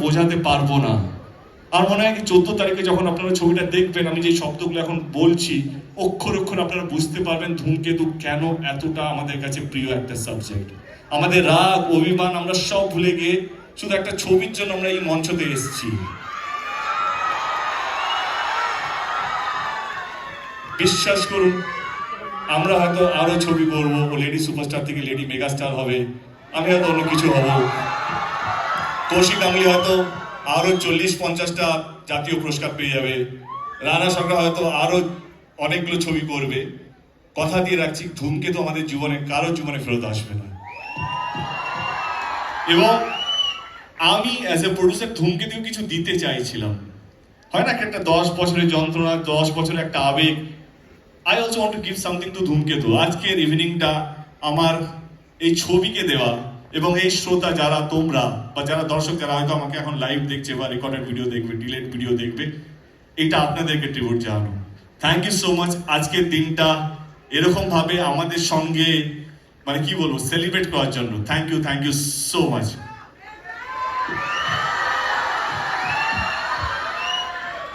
বোঝাতে পারবো না। আর মনে হয় 14 তারিখে যখন আপনারা ছবিটা দেখবেন, আমি যে শব্দগুলো এখন বলছি অক্ষর অক্ষর আপনারা বুঝতে পারবেন ধূমকেতু কেন এতটা আমাদের কাছে প্রিয় একটা সাবজেক্ট। আমাদের রাগ অভিমান আমরা সব ভুলে গিয়ে শুধু একটা ছবির জন্য আমরা এই মঞ্চতে এসেছি। বিশ্বাস করুন, আমরা হয়তো আরো ছবি করবো, লেডি সুপারস্টার থেকে লেডি মেগাস্টার হবে, আমি হয়তো অন্য কিছু হব, কৌশিক গাঙ্গুলি হয়তো আরো 40-50টা জাতীয় পুরস্কার পেয়ে যাবে, রানা সরকার হয়তো আরো অনেকগুলো ছবি করবে। কথা দিয়ে রাখছি, ধূমকেতু আমাদের জীবনে কারো জীবনে ফেরত আসবে না। এবং আমি অ্যাজ এ প্রডিউসার ধূমকেতু কিছু দিতে চাইছিলাম। হয় না একটা 10 বছরের যন্ত্রণা, 10 বছরের একটা আবেগ। I also want to give something to ধূমকেতু। আজকের ইভিনিংটা আমার এই ছবিকে দেওয়া, এবং এই শ্রোতা যারা তোমরা বা যারা দর্শক যারা হয়তো আমাকে এখন লাইভ দেখছে বা রেকর্ডেড ভিডিও দেখবে, ডিলেট ভিডিও দেখবে, এটা আপনাদেরকে ট্রিবিউট জানানো। Thank you so much. আজকের দিনটা এরকম ভাবে আমাদের সঙ্গে মানে কি বলবো সেলিব্রেট করার জন্য থ্যাংক ইউ সো মাচ।